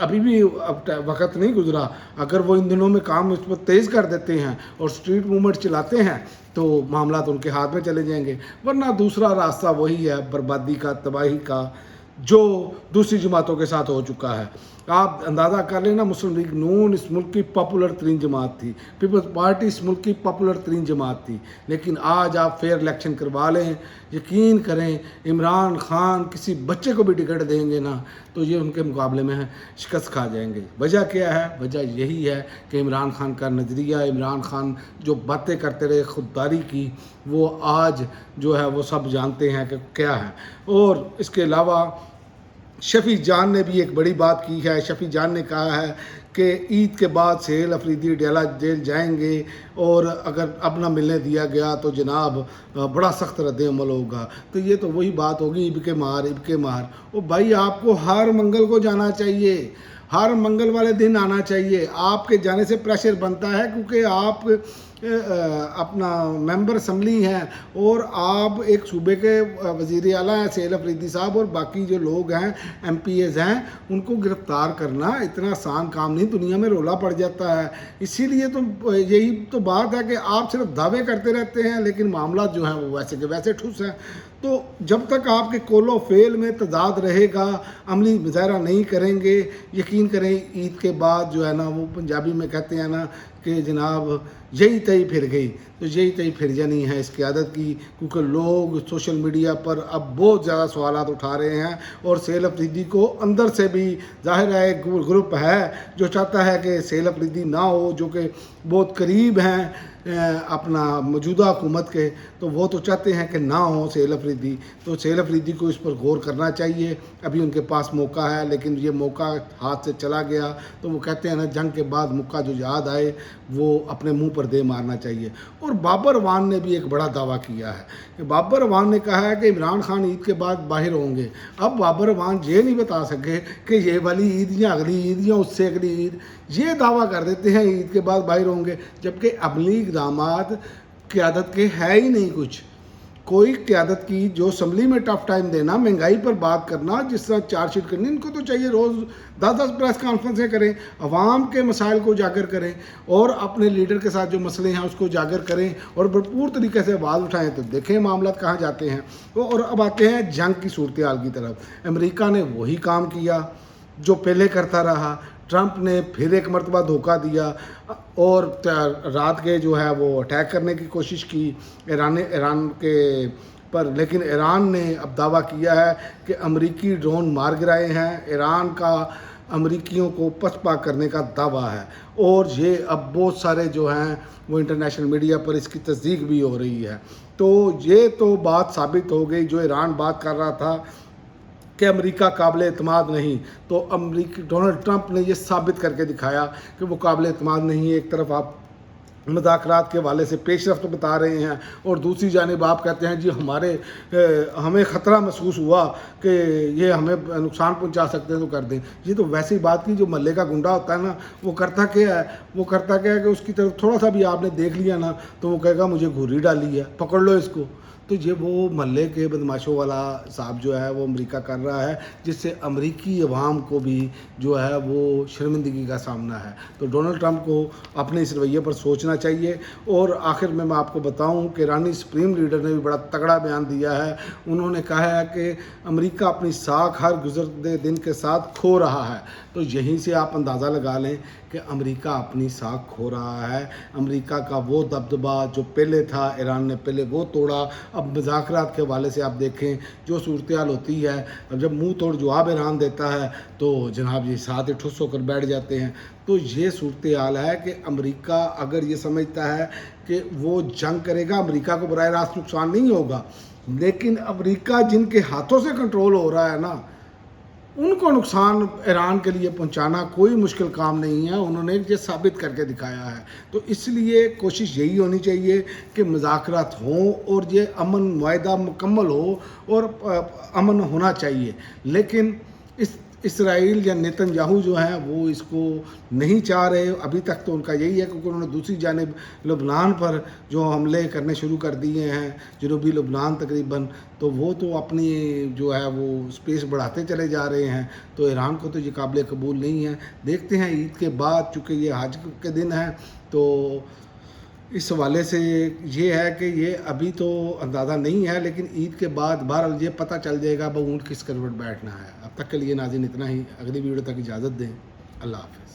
ابھی بھی اب وقت نہیں گزرا، اگر وہ ان دنوں میں کام اس پر تیز کر دیتے ہیں اور اسٹریٹ موومنٹ چلاتے ہیں تو معاملات ان کے ہاتھ میں چلے جائیں گے، ورنہ دوسرا راستہ وہی ہے بربادی کا، تباہی کا، جو دوسری جماعتوں کے ساتھ ہو چکا ہے۔ آپ اندازہ کر لیں نا، مسلم لیگ نون اس ملک کی پاپولر ترین جماعت تھی، پیپلز پارٹی اس ملک کی پاپولر ترین جماعت تھی، لیکن آج آپ فیئر الیکشن کروا لیں، یقین کریں عمران خان کسی بچے کو بھی ٹکٹ دیں گے نا تو یہ ان کے مقابلے میں شکست کھا جائیں گے۔ وجہ کیا ہے؟ وجہ یہی ہے کہ عمران خان کا نظریہ، عمران خان جو باتیں کرتے رہے خودداری کی، وہ آج جو ہے وہ سب جانتے ہیں کہ کیا ہے۔ اور اس کے علاوہ شفیع جان نے بھی ایک بڑی بات کی ہے۔ شفیع جان نے کہا ہے کہ عید کے بعد سہیل افریدی ڈیالہ جیل جائیں گے، اور اگر اب نہ ملنے دیا گیا تو جناب بڑا سخت رد عمل ہوگا۔ تو یہ تو وہی بات ہوگی، اب کے مار۔ او بھائی، آپ کو ہر منگل کو جانا چاہیے، ہر منگل والے دن آنا چاہیے۔ آپ کے جانے سے پریشر بنتا ہے کیونکہ آپ اپنا ممبر اسمبلی ہیں اور آپ ایک صوبے کے وزیر اعلیٰ ہیں سہیل افریدی صاحب، اور باقی جو لوگ ہیں ایم پی ایز ہیں ان کو گرفتار کرنا اتنا آسان کام نہیں، دنیا میں رولا پڑ جاتا ہے۔ اسی لیے تو یہی تو بات ہے کہ آپ صرف دعوے کرتے رہتے ہیں لیکن معاملات جو ہیں وہ ویسے کے ویسے ٹھوس ہیں۔ تو جب تک آپ کے قول و فعل میں تضاد رہے گا، عملی مظاہرہ نہیں کریں گے، یقین کریں عید کے بعد جو ہے نا، وہ پنجابی میں کہتے ہیں نا کہ جناب یہی تئی پھر گئی، تو یہی تئی پھر جانی ہے اس قیادت کی، کیونکہ لوگ سوشل میڈیا پر اب بہت زیادہ سوالات اٹھا رہے ہیں، اور سہیل افریدی کو اندر سے بھی ظاہر ہے ایک گروپ ہے جو چاہتا ہے کہ سہیل افریدی نہ ہو، جو کہ بہت قریب ہیں اپنا موجودہ حکومت کے، تو وہ تو چاہتے ہیں کہ نہ ہو سہیل افریدی۔ تو سہیل افریدی کو اس پر غور کرنا چاہیے، ابھی ان کے پاس موقع ہے، لیکن یہ موقع ہاتھ سے چلا گیا تو وہ کہتے ہیں نا، جنگ کے بعد موقع جو یاد آئے وہ اپنے منہ پر دے مارنا چاہیے۔ اور بابر اعوان نے بھی ایک بڑا دعویٰ کیا ہے کہ بابر اعوان نے کہا ہے کہ عمران خان عید کے بعد باہر ہوں گے۔ اب بابر اعوان یہ نہیں بتا سکے کہ یہ والی عید یا اگلی عید یا اس سے اگلی عید، یہ دعویٰ کر دیتے ہیں عید کے بعد باہر ہوں گے، جبکہ عملی اقدامات قیادت کے ہے ہی نہیں کچھ۔ کوئی قیادت کی جو اسمبلی میں ٹف ٹائم دینا، مہنگائی پر بات کرنا، جس طرح چارج شیٹ کرنی، ان کو تو چاہیے روز 10 پریس کانفرنسیں کریں، عوام کے مسائل کو اجاگر کریں اور اپنے لیڈر کے ساتھ جو مسئلے ہیں اس کو اجاگر کریں اور بھرپور طریقے سے آواز اٹھائیں، تو دیکھیں معاملات کہاں جاتے ہیں۔ اور اب آتے ہیں جنگ کی صورتحال کی طرف۔ امریکہ نے وہی کام کیا جو پہلے کرتا رہا، ٹرمپ نے پھر ایک مرتبہ دھوکہ دیا اور رات کے جو ہے وہ اٹیک کرنے کی کوشش کی ایران کے پر، لیکن ایران نے اب دعویٰ کیا ہے کہ امریکی ڈرون مار گرائے ہیں۔ ایران کا امریکیوں کو پسپا کرنے کا دعویٰ ہے، اور یہ اب بہت سارے جو ہیں وہ انٹرنیشنل میڈیا پر اس کی تصدیق بھی ہو رہی ہے۔ تو یہ تو بات ثابت ہو گئی، جو ایران بات کر رہا تھا کہ امریکہ قابل اعتماد نہیں، تو ڈونلڈ ٹرمپ نے یہ ثابت کر کے دکھایا کہ وہ قابل اعتماد نہیں ہے۔ ایک طرف آپ مذاکرات کے حوالے سے پیش رفت بتا رہے ہیں، اور دوسری جانب آپ کہتے ہیں جی ہمیں خطرہ محسوس ہوا کہ یہ ہمیں نقصان پہنچا سکتے ہیں تو کر دیں۔ یہ تو ویسی بات کی جو محلے کا گنڈا ہوتا ہے نا، وہ کرتا کیا ہے کہ اس کی طرف تھوڑا سا بھی آپ نے دیکھ لیا نا تو وہ کہے گا مجھے گھوری ڈالی ہے، پکڑ لو اس کو۔ تو یہ وہ محلے کے بدماشوں والا صاحب جو ہے وہ امریکہ کر رہا ہے، جس سے امریکی عوام کو بھی جو ہے وہ شرمندگی کا سامنا ہے۔ تو ڈونلڈ ٹرمپ کو اپنے اس رویے پر سوچنا چاہیے۔ اور آخر میں آپ کو بتاؤں کہ ایرانی سپریم لیڈر نے بھی بڑا تگڑا بیان دیا ہے۔ انہوں نے کہا ہے کہ امریکہ اپنی ساکھ ہر گزرتے دن کے ساتھ کھو رہا ہے۔ تو یہیں سے آپ اندازہ لگا لیں کہ امریکہ اپنی ساکھ کھو رہا ہے۔ امریکہ کا وہ دبدبہ جو پہلے تھا، ایران نے پہلے وہ توڑا۔ اب مذاکرات کے حوالے سے آپ دیکھیں جو صورتحال ہوتی ہے، اب جب منہ توڑ جواب ایران دیتا ہے تو جناب یہ ساتھ ہی ٹھس ہو کر بیٹھ جاتے ہیں۔ تو یہ صورتحال ہے کہ امریکہ اگر یہ سمجھتا ہے کہ وہ جنگ کرے گا، امریکہ کو براہ راست نقصان نہیں ہوگا، لیکن امریکہ جن کے ہاتھوں سے کنٹرول ہو رہا ہے نا، ان کو نقصان ایران کے لیے پہنچانا کوئی مشکل کام نہیں ہے۔ انہوں نے یہ ثابت کر کے دکھایا ہے۔ تو اس لیے کوشش یہی ہونی چاہیے کہ مذاکرات ہوں اور یہ امن معاہدہ مکمل ہو اور امن ہونا چاہیے، لیکن اس اسرائیل یا نیتن یاہو جو ہیں وہ اس کو نہیں چاہ رہے. ابھی تک تو ان کا یہی ہے کیونکہ انہوں نے دوسری جانب لبنان پر جو حملے کرنے شروع کر دیے ہیں، جنوبی لبنان تقریباً، تو وہ تو اپنی جو ہے وہ اسپیس بڑھاتے چلے جا رہے ہیں. تو ایران کو تو یہ قابل قبول نہیں ہے. دیکھتے ہیں عید کے بعد، چونکہ یہ حج کے دن ہے، تو اس حوالے سے یہ ہے کہ یہ ابھی تو اندازہ نہیں ہے، لیکن عید کے بعد بہرحال یہ پتہ چل جائے گا اب اونٹ کس کروٹ بیٹھنا ہے. اب تک کے لیے ناظرین اتنا ہی. اگلی ویڈیو تک اجازت دیں. اللہ حافظ.